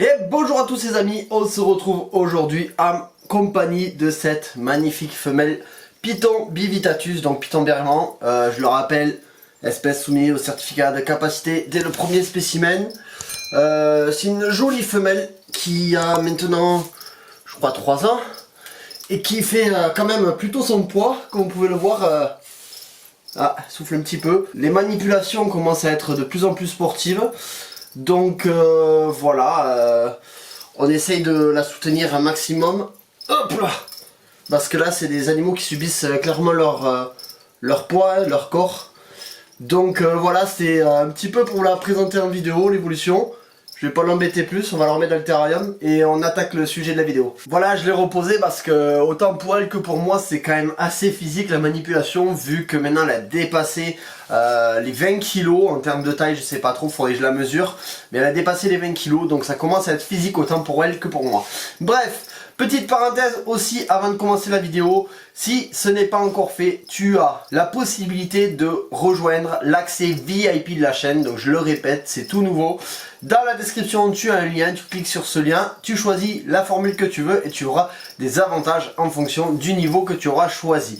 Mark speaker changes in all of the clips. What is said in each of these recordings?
Speaker 1: Et bonjour à tous les amis, on se retrouve aujourd'hui en compagnie de cette magnifique femelle Python bivitatus, donc Python berman, je le rappelle, espèce soumise au certificat de capacité dès le premier spécimen. C'est une jolie femelle qui a maintenant, je crois, 3 ans et qui fait quand même plutôt son poids, comme vous pouvez le voir. Souffle un petit peu. Les manipulations commencent à être de plus en plus sportives. Donc voilà, on essaye de la soutenir un maximum. Hop là, parce que là c'est des animaux qui subissent clairement leur poids, leur corps. Donc voilà, c'est un petit peu pour la présenter en vidéo, l'évolution. Je vais pas l'embêter plus, on va la remettre dans le terrarium et on attaque le sujet de la vidéo. Voilà, je l'ai reposé parce que autant pour elle que pour moi c'est quand même assez physique la manipulation, vu que maintenant elle a dépassé les 20 kg en termes de taille, je sais pas trop, faudrait que je la mesure, mais elle a dépassé les 20 kg, donc ça commence à être physique autant pour elle que pour moi. Bref, petite parenthèse aussi avant de commencer la vidéo, si ce n'est pas encore fait, tu as la possibilité de rejoindre l'accès VIP de la chaîne, donc je le répète, c'est tout nouveau. Dans la description, tu as un lien, tu cliques sur ce lien, tu choisis la formule que tu veux et tu auras des avantages en fonction du niveau que tu auras choisi.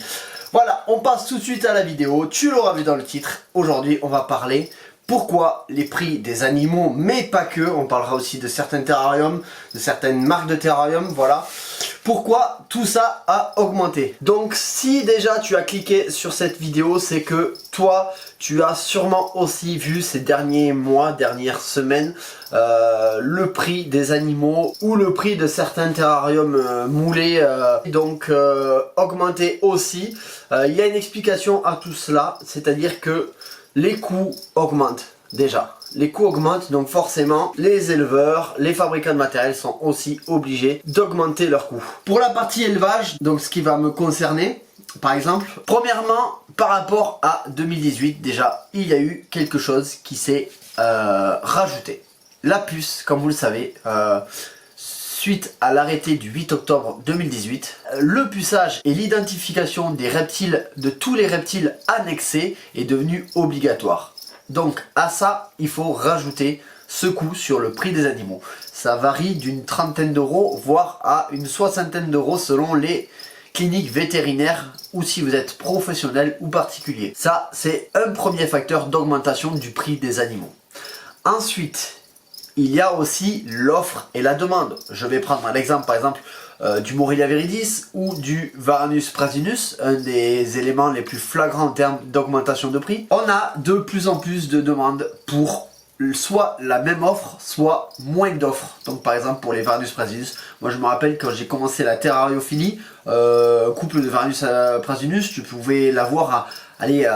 Speaker 1: Voilà, on passe tout de suite à la vidéo, tu l'auras vu dans le titre. Aujourd'hui, on va parler pourquoi les prix des animaux, mais pas que, on parlera aussi de certains terrariums, de certaines marques de terrarium, voilà. Pourquoi tout ça a augmenté. Donc si déjà tu as cliqué sur cette vidéo, c'est que toi, tu as sûrement aussi vu ces derniers mois, dernières semaines, le prix des animaux ou le prix de certains terrariums moulés, augmenté aussi. Il y a une explication à tout cela, c'est-à-dire que les coûts augmentent déjà. Les coûts augmentent, donc forcément les éleveurs, les fabricants de matériel sont aussi obligés d'augmenter leurs coûts. Pour la partie élevage, donc ce qui va me concerner, par exemple, premièrement par rapport à 2018, déjà il y a eu quelque chose qui s'est rajouté. La puce, comme vous le savez, suite à l'arrêté du 8 octobre 2018, le puçage et l'identification des reptiles, de tous les reptiles annexés, est devenu obligatoire. Donc à ça, il faut rajouter ce coût sur le prix des animaux. Ça varie d'une trentaine d'euros, voire à une soixantaine d'euros selon les cliniques vétérinaires ou si vous êtes professionnel ou particulier. Ça, c'est un premier facteur d'augmentation du prix des animaux. Ensuite, il y a aussi l'offre et la demande. Je vais prendre un exemple, par exemple, du Morelia viridis ou du Varanus prasinus, un des éléments les plus flagrants en termes d'augmentation de prix. On a de plus en plus de demandes pour soit la même offre, soit moins d'offres. Donc par exemple pour les Varanus prasinus, moi je me rappelle quand j'ai commencé la terrariophilie, couple de Varanus prasinus, tu pouvais l'avoir à... Allez,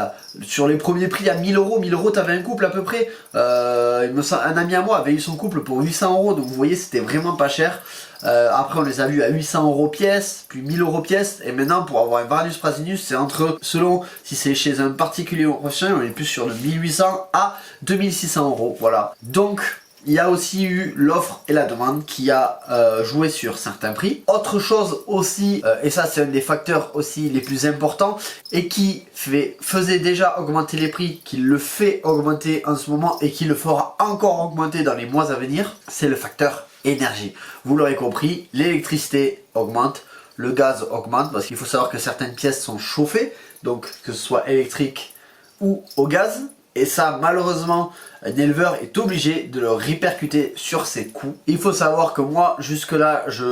Speaker 1: sur les premiers prix à 1000 euros, 1000 euros, tu avais un couple à peu près. Un ami à moi avait eu son couple pour 800 euros, donc vous voyez, c'était vraiment pas cher. Après, on les a vus à 800 euros pièce, puis 1000 euros pièce. Et maintenant, pour avoir un Varanus prasinus, c'est entre, selon si c'est chez un particulier ou professionnel, on est plus sur de 1800 à 2600 euros. Voilà. Donc, il y a aussi eu l'offre et la demande qui a joué sur certains prix. Autre chose aussi, et ça c'est un des facteurs aussi les plus importants, et qui faisait déjà augmenter les prix, qui le fait augmenter en ce moment et qui le fera encore augmenter dans les mois à venir, c'est le facteur énergie. Vous l'aurez compris, l'électricité augmente, le gaz augmente, parce qu'il faut savoir que certaines pièces sont chauffées, donc que ce soit électrique ou au gaz. Et ça, malheureusement, un éleveur est obligé de le répercuter sur ses coûts. Il faut savoir que moi, jusque là, j'ai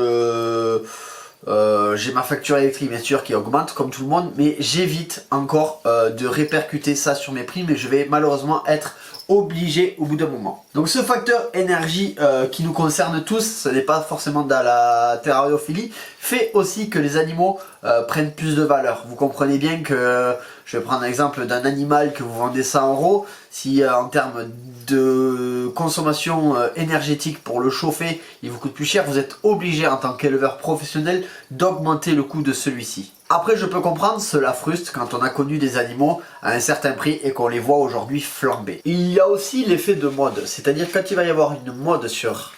Speaker 1: ma facture électrique bien sûr qui augmente comme tout le monde, mais j'évite encore de répercuter ça sur mes prix, mais je vais malheureusement être obligé au bout d'un moment. Donc ce facteur énergie qui nous concerne tous, ce n'est pas forcément dans la terrariophilie, fait aussi que les animaux prennent plus de valeur. Vous comprenez bien que, je vais prendre l'exemple d'un animal que vous vendez 100 euros, si en termes de consommation énergétique pour le chauffer, il vous coûte plus cher, vous êtes obligé en tant qu'éleveur professionnel d'augmenter le coût de celui-ci. Après, je peux comprendre, cela frustre quand on a connu des animaux à un certain prix et qu'on les voit aujourd'hui flamber. Il y a aussi l'effet de mode, c'est-à-dire quand il va y avoir une mode sur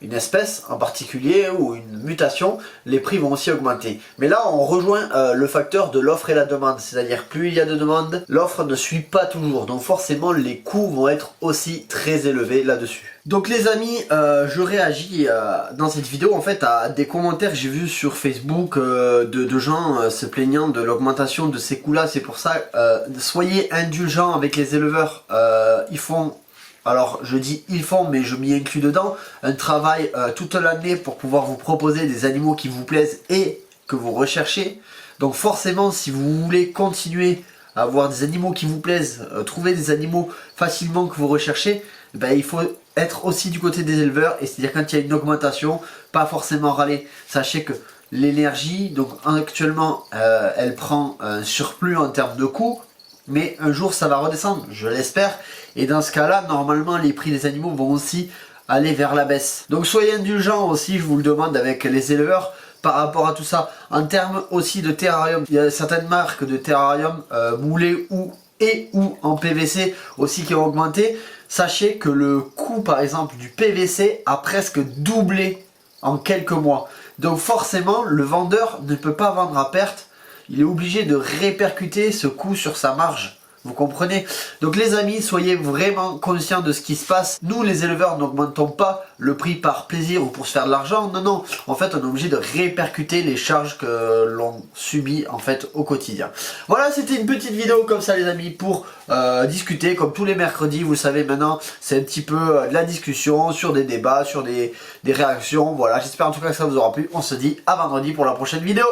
Speaker 1: une espèce en particulier ou une mutation, les prix vont aussi augmenter. Mais là on rejoint le facteur de l'offre et la demande, c'est-à-dire plus il y a de demandes, l'offre ne suit pas toujours, donc forcément les coûts vont être aussi très élevés là-dessus. Donc les amis, je réagis dans cette vidéo en fait à des commentaires que j'ai vus sur Facebook de gens se plaignant de l'augmentation de ces coûts là. C'est pour ça, soyez indulgents avec les éleveurs, ils font... Alors je dis ils font, mais je m'y inclus dedans, un travail toute l'année pour pouvoir vous proposer des animaux qui vous plaisent et que vous recherchez. Donc forcément si vous voulez continuer à avoir des animaux qui vous plaisent, trouver des animaux facilement que vous recherchez, ben, il faut être aussi du côté des éleveurs, et c'est-à-dire quand il y a une augmentation, pas forcément râler. Sachez que l'énergie, donc actuellement elle prend un surplus en termes de coûts, mais un jour ça va redescendre, je l'espère, et dans ce cas là normalement les prix des animaux vont aussi aller vers la baisse. Donc soyez indulgents aussi, je vous le demande, avec les éleveurs par rapport à tout ça. En termes aussi de terrarium, il y a certaines marques de terrarium moulés ou en PVC aussi qui ont augmenté. Sachez que le coût par exemple du PVC a presque doublé en quelques mois, donc forcément le vendeur ne peut pas vendre à perte. Il est obligé de répercuter ce coût sur sa marge. Vous comprenez? Donc les amis, soyez vraiment conscients de ce qui se passe. Nous les éleveurs n'augmentons pas le prix par plaisir ou pour se faire de l'argent. Non, non. En fait, on est obligé de répercuter les charges que l'on subit en fait au quotidien. Voilà, c'était une petite vidéo comme ça les amis pour discuter comme tous les mercredis. Vous savez maintenant, c'est un petit peu de la discussion sur des débats, sur des réactions. Voilà, j'espère en tout cas que ça vous aura plu. On se dit à vendredi pour la prochaine vidéo.